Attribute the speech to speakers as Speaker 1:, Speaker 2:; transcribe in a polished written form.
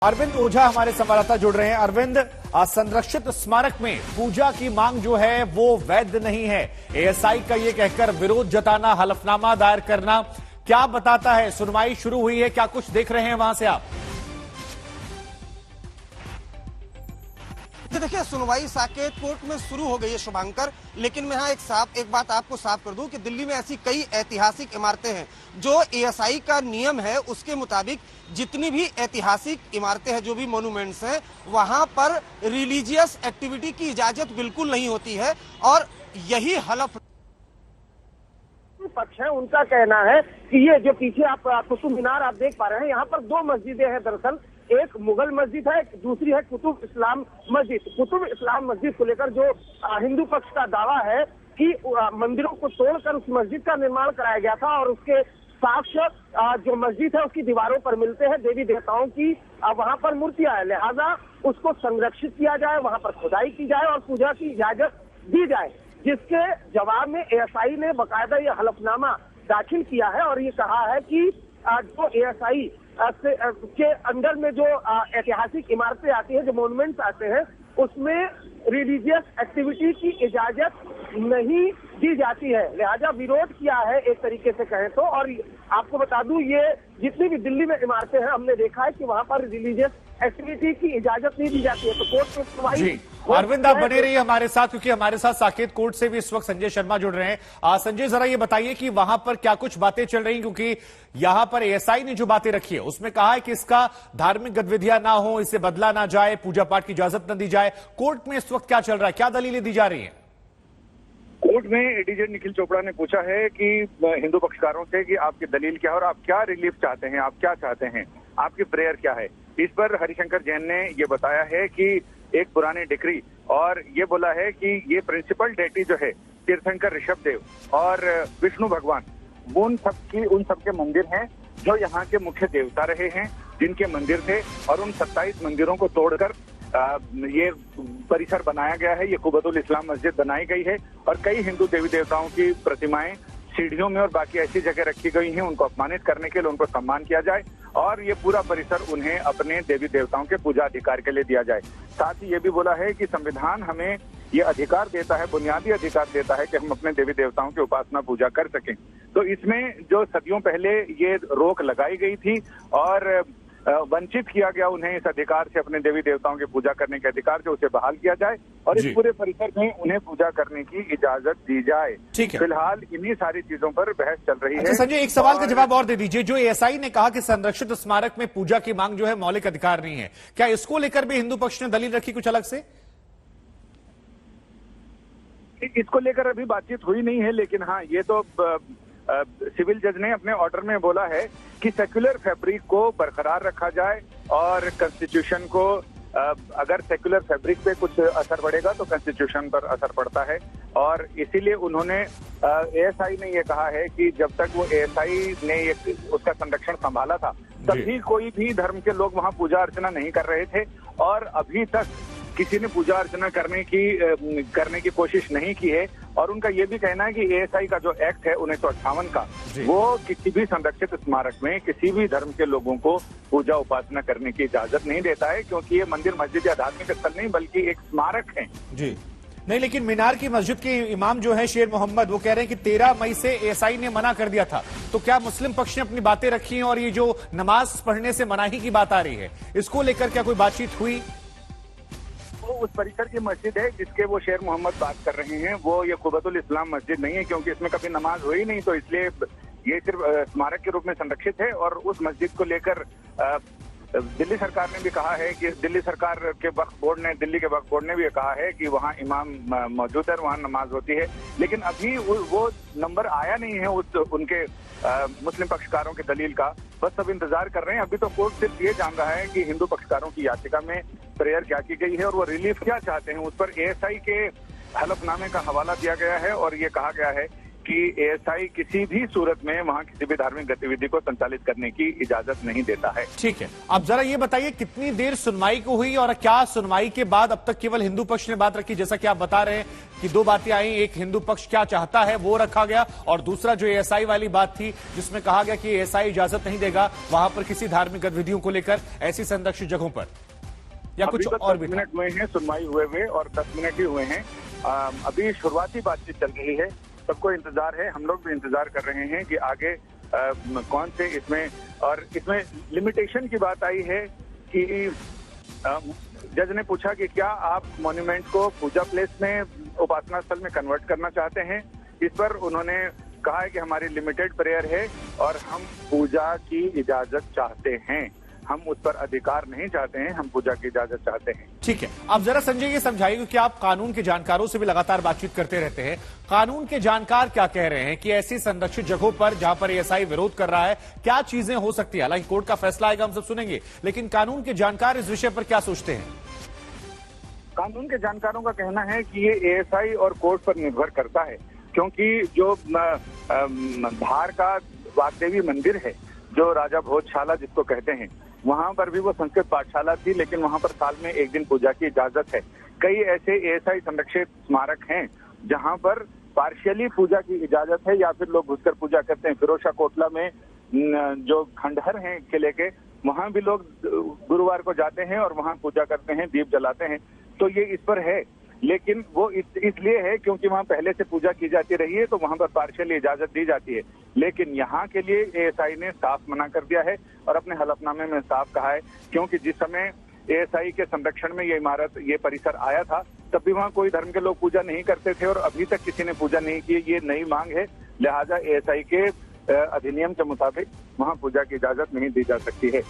Speaker 1: अरविंद ओझा हमारे संवाददाता जुड़ रहे हैं। अरविंद, संरक्षित स्मारक में पूजा की मांग जो है वो वैध नहीं है, एएसआई का ये कहकर विरोध जताना, हलफनामा दायर करना क्या बताता है? सुनवाई शुरू हुई है, क्या कुछ देख रहे हैं वहां से आप?
Speaker 2: देखिए, सुनवाई साकेत कोर्ट में शुरू हो गई है शुभांकर, लेकिन मैं यहाँ एक बात आपको साफ कर दूं कि दिल्ली में ऐसी कई ऐतिहासिक इमारतें हैं जो एएसआई का नियम है उसके मुताबिक जितनी भी ऐतिहासिक इमारतें हैं, जो भी मोन्यूमेंट्स हैं, वहां पर रिलीजियस एक्टिविटी की इजाजत बिल्कुल नहीं होती है। और यही हलफ
Speaker 3: पक्ष है, उनका कहना है कि ये जो पीछे आप कुतुब मीनार आप देख पा रहे हैं, यहाँ पर दो मस्जिदें हैं। दरअसल एक मुगल मस्जिद है, दूसरी है कुतुब इस्लाम मस्जिद। कुतुब इस्लाम मस्जिद को लेकर जो हिंदू पक्ष का दावा है कि मंदिरों को तोड़कर उस मस्जिद का निर्माण कराया गया था और उसके साक्ष्य जो मस्जिद है उसकी दीवारों पर मिलते हैं। देवी देवताओं की वहां पर मूर्तियां है, लिहाजा उसको संरक्षित किया जाए, वहां पर खुदाई की जाए और पूजा की इजाजत दी जाए। जिसके जवाब में एएसआई ने बाकायदा ये हलफनामा दाखिल किया है और ये कहा है कि जो एएसआई के अंदर में जो ऐतिहासिक इमारतें आती है, जो मॉन्यूमेंट्स आते हैं, उसमें रिलीजियस एक्टिविटी की इजाजत नहीं दी जाती है। लिहाजा विरोध किया है एक तरीके से कहें तो। और आपको बता दूं, ये जितनी भी दिल्ली में इमारतें हैं, हमने देखा है कि वहां पर रिलीजियस एक्टिविटी की इजाजत नहीं दी जाती है। तो कोर्ट में सुनवाई।
Speaker 1: अरविंद, आप बने रहिए हमारे साथ, क्योंकि हमारे साथ साकेत कोर्ट से भी इस वक्त संजय शर्मा जुड़ रहे हैं। संजय, जरा ये बताइए कि वहां पर क्या कुछ बातें चल रही, क्योंकि यहां पर एएसआई ने जो बातें रखी है उसमें कहा है कि इसका धार्मिक गतिविधियां ना हो, इसे बदला ना जाए, पूजा पाठ की इजाजत न दी जाए। कोर्ट में इस वक्त क्या चल रहा है, क्या दलीलें दी जा रही है?
Speaker 4: कोर्ट में एडीजे निखिल चोपड़ा ने पूछा है कि हिंदू पक्षकारों से कि आपकी दलील क्या है और आप क्या रिलीफ चाहते हैं, आप क्या चाहते हैं, आपकी प्रेयर क्या है। इस पर हरिशंकर जैन ने ये बताया है कि एक पुरानी डिक्री, और ये बोला है कि ये प्रिंसिपल डेटी जो है तीर्थंकर ऋषभदेव और विष्णु भगवान, उन सबके मंदिर हैं जो यहाँ के मुख्य देवता रहे हैं, जिनके मंदिर थे, और उन 27 मंदिरों को तोड़कर ये परिसर बनाया गया है। ये कुबतुल इस्लाम मस्जिद बनाई गई है और कई हिंदू देवी देवताओं की प्रतिमाएं सीढ़ियों में और बाकी ऐसी जगह रखी गई हैं, उनको अपमानित करने के लिए उनको सम्मान किया जाए और ये पूरा परिसर उन्हें अपने देवी देवताओं के पूजा अधिकार के लिए दिया जाए। साथ ही ये भी बोला है कि संविधान हमें ये अधिकार देता है, बुनियादी अधिकार देता है कि हम अपने देवी देवताओं की उपासना पूजा कर सकें। तो इसमें जो सदियों पहले ये रोक लगाई गई थी और वंचित किया गया उन्हें इस अधिकार से, अपने देवी देवताओं की पूजा करने के अधिकार से, उसे बहाल किया जाए और इस पूरे परिसर में उन्हें पूजा करने की इजाजत दी जाए।
Speaker 1: ठीक है,
Speaker 4: फिलहाल इन्हीं सारी चीजों पर बहस चल रही है।
Speaker 1: संजय, एक सवाल का जवाब और दे दीजिए। जो एएसआई ने कहा कि संरक्षित स्मारक में पूजा की मांग जो है मौलिक अधिकार नहीं है, क्या इसको लेकर भी हिंदू पक्ष ने दलील रखी कुछ अलग से?
Speaker 4: इसको लेकर अभी बातचीत हुई नहीं है, लेकिन हाँ, ये तो सिविल जज ने अपने ऑर्डर में बोला है कि सेक्युलर फैब्रिक को बरकरार रखा जाए और कॉन्स्टिट्यूशन को, अगर सेक्युलर फैब्रिक पे कुछ असर पड़ेगा तो कॉन्स्टिट्यूशन पर असर पड़ता है। और इसीलिए उन्होंने, एएसआई ने ये कहा है कि जब तक वो एएसआई ने ये उसका संरक्षण संभाला था तभी कोई भी धर्म के लोग वहां पूजा अर्चना नहीं कर रहे थे और अभी तक किसी ने पूजा अर्चना करने की कोशिश नहीं की है। और उनका ये भी कहना है कि एएसआई का जो एक्ट है 1958 का, वो किसी भी संरक्षित स्मारक में किसी भी धर्म के लोगों को पूजा उपासना करने की इजाजत नहीं देता है, क्योंकि ये मंदिर मस्जिद या धार्मिक स्थल नहीं बल्कि एक स्मारक है।
Speaker 1: जी नहीं, लेकिन मीनार की मस्जिद के इमाम जो है शेर मोहम्मद, वो कह रहे हैं कि 13 मई से एएसआई ने मना कर दिया था। तो क्या मुस्लिम पक्ष ने अपनी बातें रखी हैं और ये जो नमाज पढ़ने से मनाही की बात आ रही है, इसको लेकर क्या कोई बातचीत हुई?
Speaker 4: उस परिसर की मस्जिद है जिसके वो शेर मोहम्मद बात कर रहे हैं, वो ये कुबतुल इस्लाम मस्जिद नहीं है, क्योंकि इसमें कभी नमाज हुई नहीं, तो इसलिए ये सिर्फ स्मारक के रूप में संरक्षित है। और उस मस्जिद को लेकर दिल्ली सरकार ने भी कहा है कि दिल्ली के वक्फ बोर्ड ने भी कहा है कि वहाँ इमाम मौजूद है, वहाँ नमाज होती है, लेकिन अभी वो नंबर आया नहीं है उनके मुस्लिम पक्षकारों की दलील का। बस सब इंतजार कर रहे हैं। अभी तो कोर्ट सिर्फ ये जान रहा है कि हिंदू पक्षकारों की याचिका में प्रेयर क्या की गई है और वो रिलीफ क्या चाहते हैं। उस पर एएसआई के हलफनामे का हवाला दिया गया है और ये कहा गया है कि एएसआई किसी भी सूरत में वहां किसी भी धार्मिक गतिविधि को संचालित करने की इजाजत नहीं देता है।
Speaker 1: ठीक है, अब जरा ये बताइए कितनी देर सुनवाई को हुई और क्या सुनवाई के बाद अब तक केवल हिंदू पक्ष ने बात रखी? जैसा कि आप बता रहे हैं कि दो बातें आई, एक हिंदू पक्ष क्या चाहता है वो रखा गया और दूसरा जो एएसआई वाली बात थी जिसमें कहा गया कि एएसआई इजाजत नहीं देगा वहां पर किसी धार्मिक गतिविधियों को लेकर ऐसी संरक्षित जगहों पर, या कुछ और भी?
Speaker 4: 10 मिनट हुए हैं सुनवाई हुए और 10 मिनट ही हुए हैं। अभी शुरुआती बातचीत चल रही है, सबको इंतजार है, हम लोग भी इंतजार कर रहे हैं कि आगे कौन से इसमें लिमिटेशन की बात आई है कि जज ने पूछा कि क्या आप मॉन्यूमेंट को पूजा प्लेस में, उपासना स्थल में कन्वर्ट करना चाहते हैं। इस पर उन्होंने कहा है कि हमारी लिमिटेड प्रेयर है और हम पूजा की इजाजत चाहते हैं, हम उस पर अधिकार नहीं चाहते हैं, हम पूजा की इजाजत चाहते हैं।
Speaker 1: ठीक है, अब जरा संजय ये समझाइए क्योंकि आप कानून के जानकारों से भी लगातार बातचीत करते रहते हैं, कानून के जानकार क्या कह रहे हैं कि ऐसी संरक्षित जगहों पर जहां पर एएसआई विरोध कर रहा है क्या चीजें हो सकती है? हालांकि कोर्ट का फैसला आएगा, हम सब सुनेंगे, लेकिन कानून के जानकार इस विषय पर क्या सोचते हैं?
Speaker 4: कानून के जानकारों का कहना है कि ये एएसआई और कोर्ट पर निर्भर करता है, क्योंकि जो धार का वाग्देवी मंदिर है, जो राजा भोजशाला जिसको कहते हैं, वहां पर भी वो संस्कृत पाठशाला थी, लेकिन वहां पर साल में एक दिन पूजा की इजाजत है। कई ऐसे एएसआई संरक्षित स्मारक हैं जहां पर पार्शियली पूजा की इजाजत है या फिर लोग घुसकर पूजा करते हैं। फिरोजा कोटला में जो खंडहर हैं किले के, वहां भी लोग गुरुवार को जाते हैं और वहां पूजा करते हैं, दीप जलाते हैं। तो ये इस पर है, लेकिन वो इसलिए है क्योंकि वहां पहले से पूजा की जाती रही है, तो वहां पर पार्शियली इजाजत दी जाती है। लेकिन यहाँ के लिए एएसआई ने साफ मना कर दिया है और अपने हलफनामे में साफ कहा है, क्योंकि जिस समय एएसआई के संरक्षण में ये परिसर आया था, तब भी वहाँ कोई धर्म के लोग पूजा नहीं करते थे और अभी तक किसी ने पूजा नहीं की। ये नई मांग है, लिहाजा एएसआई के अधिनियम के मुताबिक वहाँ पूजा की इजाजत नहीं दी जा सकती है।